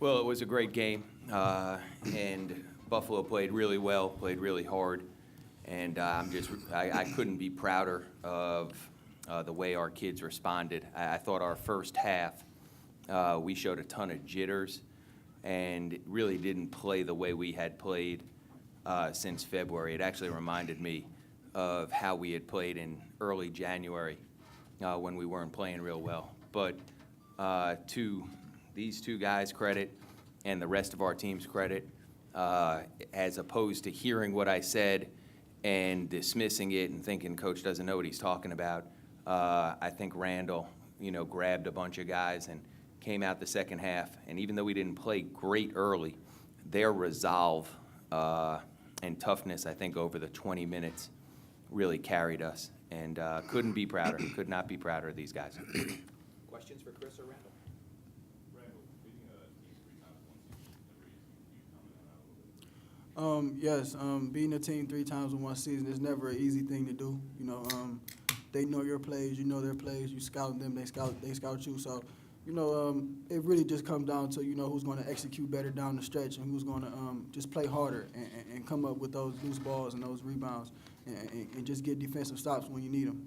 Well, it was a great game, and Buffalo played really well, played really hard, and I couldn't be prouder of the way our kids responded. I thought our first half, we showed a ton of jitters and really didn't play the way we had played since February. It actually reminded me of how we had played in early January when we weren't playing real well. But to these two guys' credit and the rest of our team's credit, as opposed to hearing what I said and dismissing it and thinking Coach doesn't know what he's talking about, I think Randal, grabbed a bunch of guys and came out the second half. And even though we didn't play great early, their resolve and toughness, I think, over the 20 minutes really carried us. And couldn't not be prouder of these guys. Questions for Chris or Randal? Randal, beating a team 3 times in 1 season is never easy. Can you comment on that a little bit? Yes, beating a team 3 times in 1 season is never an easy thing to do. They know your plays, you know their plays, you scout them, they scout you. So, it really just comes down to, who's going to execute better down the stretch and who's going to just play harder and come up with those loose balls and those rebounds and just get defensive stops when you need them.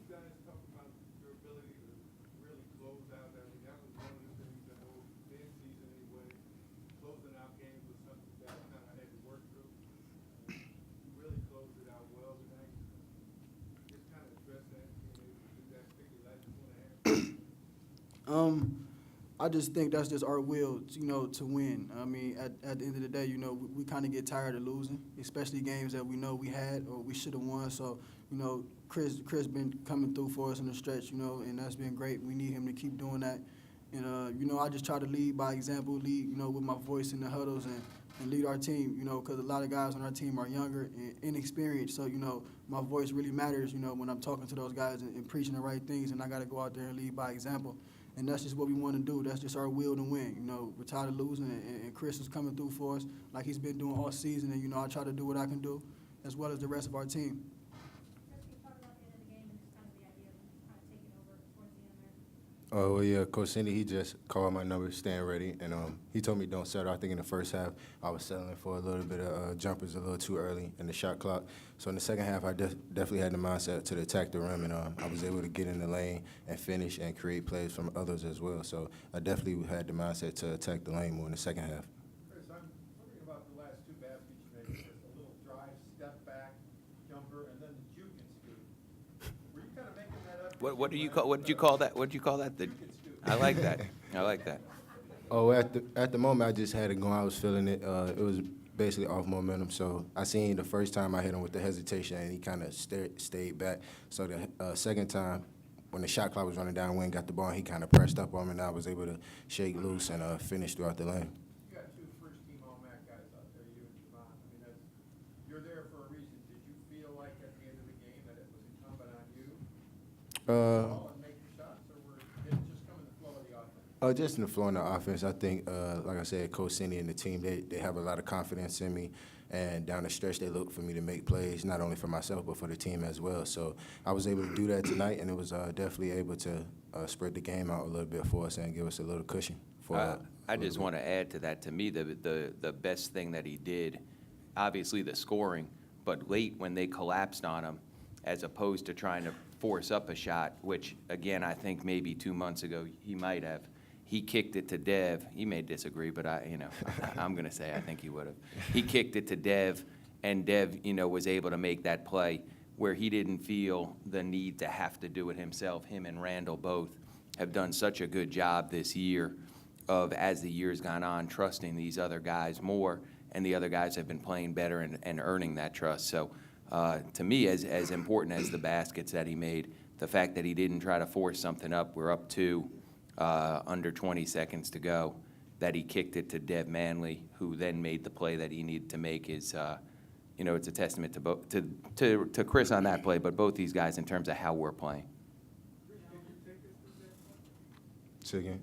You guys talk about your ability to really close out. I mean, that was one of the things that whole mid-season anyway. Closing out games was something that kind of had to work through. You really closed it out well tonight. Just kind of address that, being able to do that, particularly like this one I just think that's just our will, to win. I mean, at the end of the day, we kind of get tired of losing, especially games that we know we had or we should have won. So, Chris been coming through for us in the stretch, and that's been great. We need him to keep doing that. And, I just try to lead by example, lead, with my voice in the huddles and lead our team, because a lot of guys on our team are younger and inexperienced. So, my voice really matters, when I'm talking to those guys and preaching the right things, and I got to go out there and lead by example. And that's just what we want to do. That's just our will to win. We're tired of losing, and Chris is coming through for us like he's been doing all season. And, I try to do what I can do, as well as the rest of our team. Oh, well, yeah, Coach Cindy, he just called my number, staying ready, and he told me don't settle. I think in the first half, I was settling for a little bit of jumpers a little too early in the shot clock. So in the second half, I definitely had the mindset to attack the rim, and I was able to get in the lane and finish and create plays from others as well. So I definitely had the mindset to attack the lane more in the second half. Chris, I'm wondering about the last 2 baskets you made. There's a little drive, step back, jumper, and then the juke and scoot. Were you kind of making that up? What did you call that? What did you call that? I like that. I like that. Oh, at the moment, I just had it going. I was feeling it. It was basically off momentum. So I seen the first time I hit him with the hesitation, and he kind of stayed back. So the second time, when the shot clock was running down, Wayne got the ball, and he kind of pressed up on me, and I was able to shake loose and finish throughout the lane. You got 2 first-team All-MAC guys out there, you and Javon. I mean, you're there for a reason. Did you feel like at the end of the game that it was incumbent on you to make your shots, or did it just come in the flow of the offense? Just in the flow in the offense, I think, like I said, Coach Cindy and the team, they have a lot of confidence in me. And down the stretch, they look for me to make plays, not only for myself, but for the team as well. So I was able to do that tonight, and it was definitely able to spread the game out a little bit for us and give us a little cushion. I just want to add to that. To me, the best thing that he did, obviously the scoring, but late when they collapsed on him, as opposed to trying to force up a shot, which, again, I think maybe 2 months ago he might have. He kicked it to Dev. He may disagree, but I'm going to say I think he would have. He kicked it to Dev, and Dev, was able to make that play where he didn't feel the need to have to do it himself. Him and Randal both have done such a good job this year of, as the year's gone on, trusting these other guys more, and the other guys have been playing better and earning that trust. So to me, as important as the baskets that he made, the fact that he didn't try to force something up, we're up 2. Under 20 seconds to go, that he kicked it to Dev Manley, who then made the play that he needed to make is, it's a testament to both to Chris on that play, but both these guys in terms of how we're playing. Say again?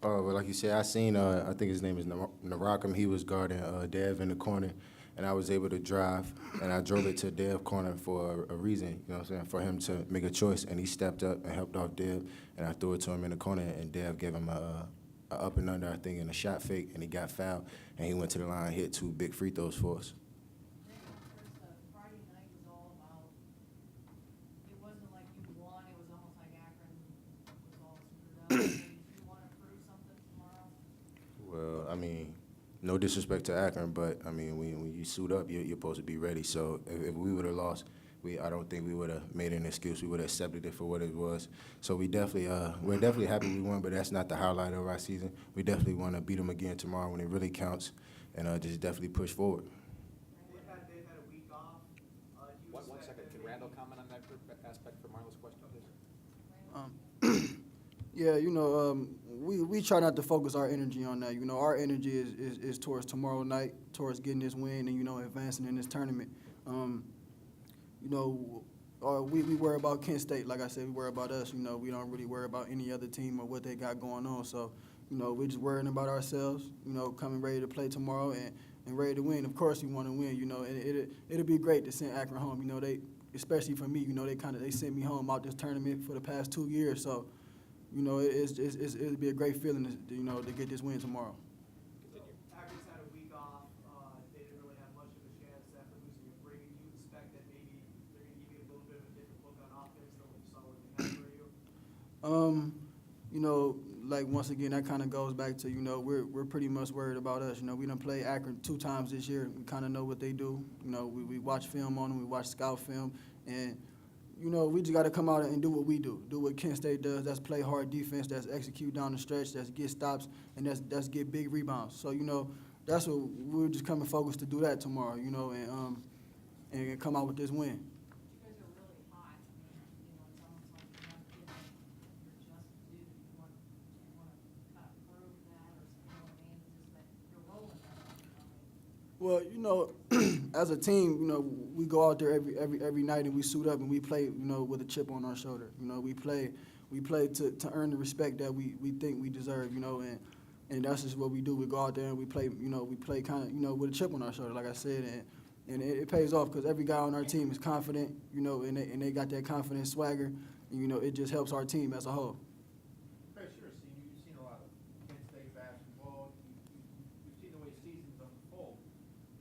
Well, like you said, I seen, I think his name is Narakam. He was guarding Dev in the corner, and I was able to drive, and I drove it to Dev corner for a reason, for him to make a choice, and he stepped up and helped off Dev, and I threw it to him in the corner, and Dev gave him a up and under, I think, in a shot fake, and he got fouled, and he went to the line, hit 2 big free throws for us. Friday night was all about, it wasn't like you won, it was almost like Akron was all screwed up. Did you want to prove something tomorrow? Well, I mean, no disrespect to Akron, but, I mean, when you suit up, you're supposed to be ready. So if we would have lost, I don't think we would have made an excuse. We would have accepted it for what it was. So we're definitely happy we won, but that's not the highlight of our season. We definitely want to beat them again tomorrow when it really counts, and just definitely push forward. One second, can Randall comment on that aspect for Marlo's question, please? Yeah, we try not to focus our energy on that. Our energy is towards tomorrow night, towards getting this win and, advancing in this tournament. We worry about Kent State. Like I said, we worry about us. We don't really worry about any other team or what they got going on. So, we're just worrying about ourselves, coming ready to play tomorrow and ready to win. Of course, we want to win, and it'll be great to send Akron home. Especially for me, they sent me home out this tournament for the past 2 years. So, it'll be a great feeling to get this win tomorrow. Akron's had a week off. They didn't really have much of a chance after losing a break. Do you expect that maybe they're going to give you a little bit of a different look on offense than what you saw when they had for you? Once again, that kind of goes back to, we're pretty much worried about us. We done played Akron 2 times this year. We kind of know what they do. We watch film on them. We watch scout film. And, we just got to come out and do what we do what Kent State does. That's play hard defense. That's execute down the stretch. That's get stops. And that's get big rebounds. So, that's what we're just coming focused to do that tomorrow, and come out with this win. You guys are really hot. It's almost like you're not getting your just due. You want to kind of prove that, or just that you're rolling that. Well, as a team, we go out there every night and we suit up and we play, with a chip on our shoulder. We play to earn the respect that we think we deserve, and that's just what we do. We go out there and we play kind of, with a chip on our shoulder, like I said, and it pays off because every guy on our team is confident, and they got that confident swagger, and, it just helps our team as a whole. Chris, you're a senior. You've seen a lot of Kent State basketball. You've seen the way seasons unfold.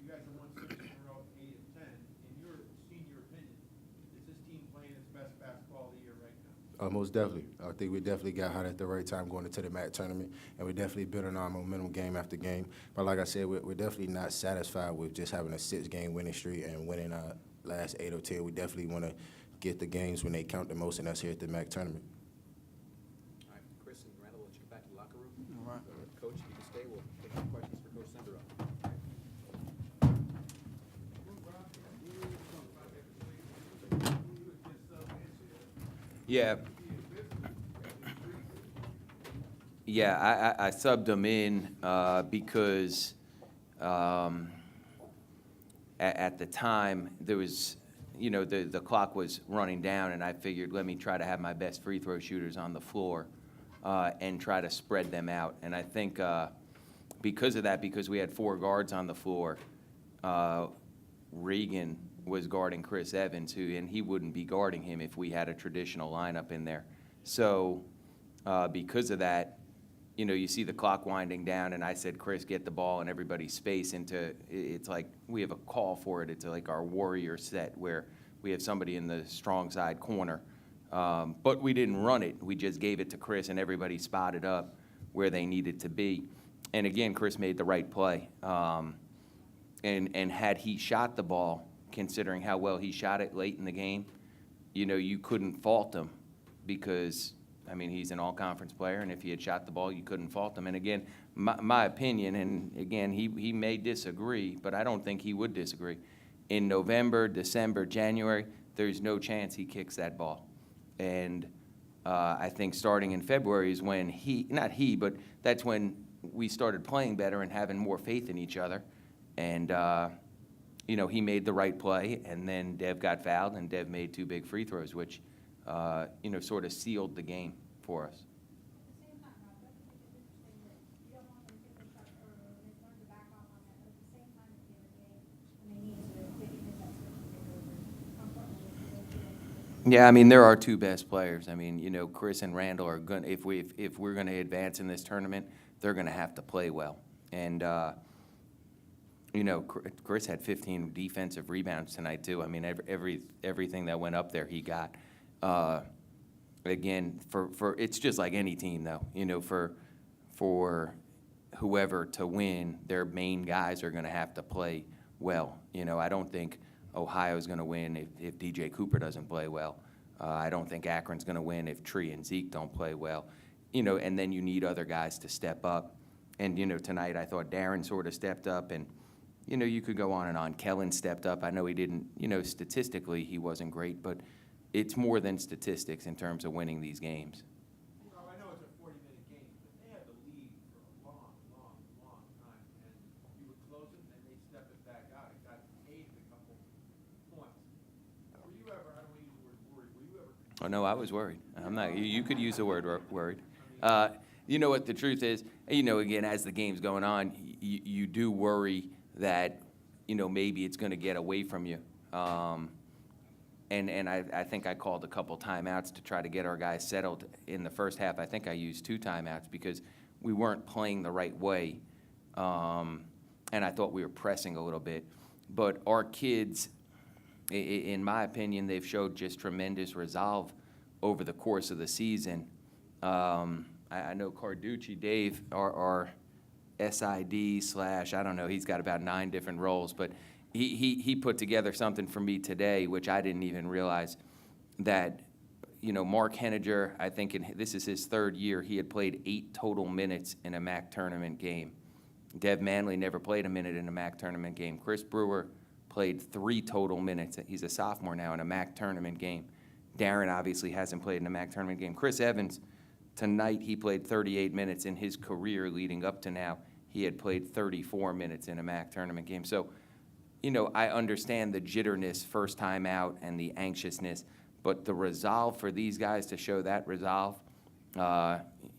You guys have won 6 in a row, 8 and 10. In your senior opinion, is this team playing its best basketball of the year right now? Most definitely. I think we definitely got hot at the right time going into the MAC tournament, and we definitely building our momentum game after game. But like I said, we're definitely not satisfied with just having a 6-game winning streak and winning our last 8 or 10. We definitely want to get the games when they count the most, and that's here at the MAC tournament. All right, Chris and Randall, let's get back to the locker room. All right. Coach, if you can stay, we'll take some questions for Coach Senderoff. Yeah, I subbed him in because at the time there was, the clock was running down, and I figured let me try to have my best free throw shooters on the floor and try to spread them out. And I think because of that, because we had 4 guards on the floor, Regan was guarding Chris Evans, and he wouldn't be guarding him if we had a traditional lineup in there. So because of that, you see the clock winding down, and I said, Chris, get the ball in everybody's space into, it's like we have a call for it. It's like our warrior set where we have somebody in the strong side corner. But we didn't run it. We just gave it to Chris, and everybody spotted up where they needed to be. And again, Chris made the right play. And had he shot the ball, considering how well he shot it late in the game, you couldn't fault him because, he's an all-conference player, and if he had shot the ball, you couldn't fault him. And again, my opinion, and again, he may disagree, but I don't think he would disagree. In November, December, January, there's no chance he kicks that ball. And I think starting in February is when but that's when we started playing better and having more faith in each other. And, he made the right play, and then Dev got fouled, and Dev made 2 big free throws, which, sort of sealed the game for us. At the same time, Rob, I think it's interesting that you don't want them to take a shot early, and they learn to back off on that. But at the same time, at the end of the game, when they need to, they can hit that switch and take over. How important is it to go through that? Yeah, I mean, they're our two best players. I mean, you know, Chris and Randal are going to, if we're going to advance in this tournament, they're going to have to play well. And, you know, Chris had 15 defensive rebounds tonight, too. I mean, everything that went up there, he got. Again, for it's just like any team, though. You know, for whoever to win, their main guys are going to have to play well. You know, I don't think Ohio's going to win if DJ Cooper doesn't play well. I don't think Akron's going to win if Tree and Zeke don't play well. You know, and then you need other guys to step up. And, you know, tonight I thought Darren sort of stepped up, and, you know, you could go on and on. Kellen stepped up. I know he didn't, you know, statistically he wasn't great, but it's more than statistics in terms of winning these games. Rob, I know it's a 40-minute game, but they had the lead for a long, long, long time, and you would close it, and they step it back out. It got paid a couple points. Were you ever, I don't want to use the word worried, were you ever? Oh, no, I was worried. I'm not, you could use the word worried. You know what the truth is, you know, again, as the game's going on, you do worry that, you know, maybe it's going to get away from you. And I think I called a couple timeouts to try to get our guys settled in the first half. I think I used 2 timeouts because we weren't playing the right way. And I thought we were pressing a little bit. But our kids, in my opinion, they've showed just tremendous resolve over the course of the season. I know Carducci, Dave, our SID / I don't know, he's got about 9 different roles, but he put together something for me today, which I didn't even realize, that, you know, Mark Henniger, I think this is his 3rd year, he had played 8 total minutes in a MAC tournament game. Dev Manley never played a minute in a MAC tournament game. Chris Brewer played 3 total minutes. He's a sophomore now in a MAC tournament game. Darren obviously hasn't played in a MAC tournament game. Chris Evans, tonight he played 38 minutes. In his career leading up to now, he had played 34 minutes in a MAC tournament game. So, you know, I understand the jitterness first time out and the anxiousness, but the resolve for these guys to show that resolve,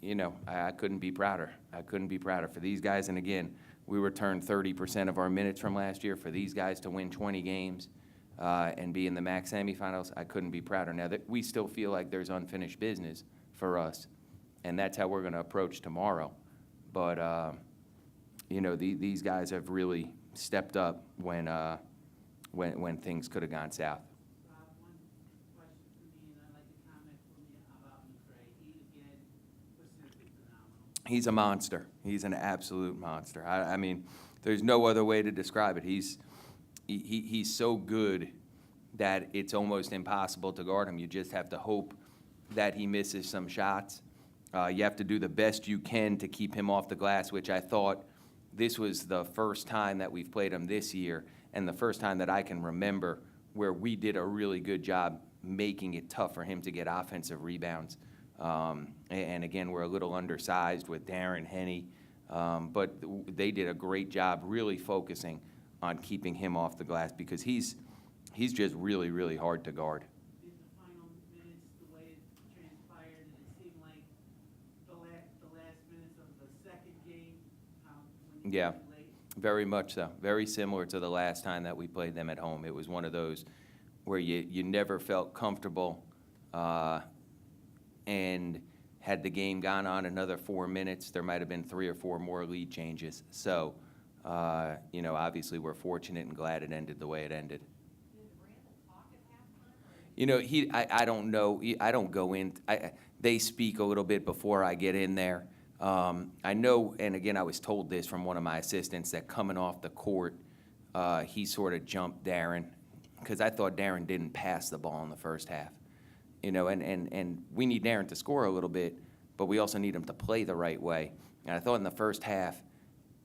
you know, I couldn't be prouder. I couldn't be prouder for these guys. And again, we returned 30% of our minutes from last year. For these guys to win 20 games and be in the MAC semifinals, I couldn't be prouder. Now, that we still feel like there's unfinished business for us, and that's how we're going to approach tomorrow. But, you know, these guys have really stepped up when things could have gone south. Rob, one question for me, and I'd like to comment from you about McCray. He, again, was simply phenomenal. He's a monster. He's an absolute monster. I mean, there's no other way to describe it. He's so good that it's almost impossible to guard him. You just have to hope that he misses some shots. You have to do the best you can to keep him off the glass, which I thought this was the first time that we've played him this year, and the first time that I can remember where we did a really good job making it tough for him to get offensive rebounds. And again, we're a little undersized with Darren, Henny, but they did a great job really focusing on keeping him off the glass because he's just really, really hard to guard. In the final minutes, the way it transpired, and it seemed like the last minutes of the second game, when you Yeah. played late. Very much so. Very similar to the last time that we played them at home. It was one of those where you never felt comfortable, and had the game gone on another 4 minutes, there might have been 3 or 4 more lead changes. So, you know, obviously we're fortunate and glad it ended the way it ended. Did Randal talk at halftime? You know, I don't know. I don't go in. They speak a little bit before I get in there. I know, and again, I was told this from one of my assistants, that coming off the court, he sort of jumped Darren, because I thought Darren didn't pass the ball in the first half. You know, and we need Darren to score a little bit, but we also need him to play the right way. And I thought in the first half,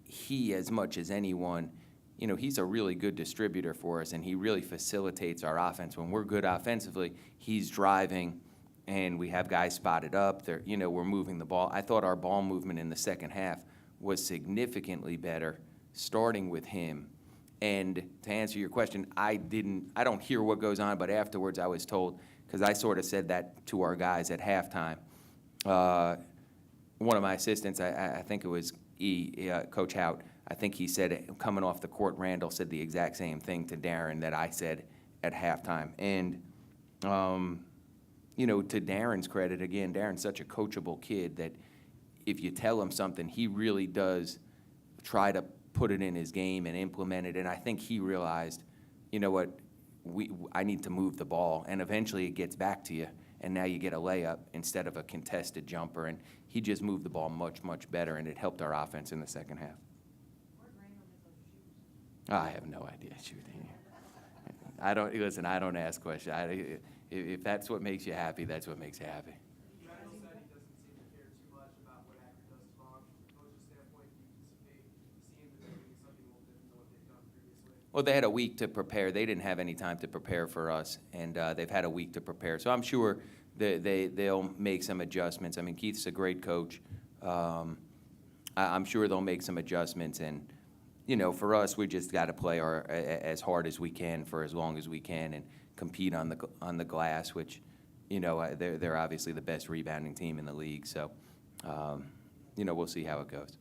he, as much as anyone, you know, he's a really good distributor for us, and he really facilitates our offense. When we're good offensively, he's driving, and we have guys spotted up. They're, you know, we're moving the ball. I thought our ball movement in the second half was significantly better, starting with him. And to answer your question, I don't hear what goes on, but afterwards I was told, because I sort of said that to our guys at halftime. One of my assistants, I think it was Coach Holt, I think he said, coming off the court, Randal said the exact same thing to Darren that I said at halftime. And you know, to Darren's credit, again, Darren's such a coachable kid that if you tell him something, he really does try to put it in his game and implement it. And I think he realized, you know what, I need to move the ball, and eventually it gets back to you, and now you get a layup instead of a contested jumper. And he just moved the ball much, much better, and it helped our offense in the second half. Where'd Randall get those shoes? I have no idea. Shoot. I don't ask questions. If that's what makes you happy, that's what makes you happy. Randall said he doesn't seem to care too much about what Akron does wrong. From the coach's standpoint, do you anticipate seeing that they're doing something a little different than what they've done previously? Well, they had a week to prepare. They didn't have any time to prepare for us, and they've had a week to prepare. So I'm sure they'll make some adjustments. I mean, Keith's a great coach. I'm sure they'll make some adjustments, and you know, for us, we just got to play as hard as we can for as long as we can, and compete on the glass, which, you know, they're obviously the best rebounding team in the league. So, you know, we'll see how it goes.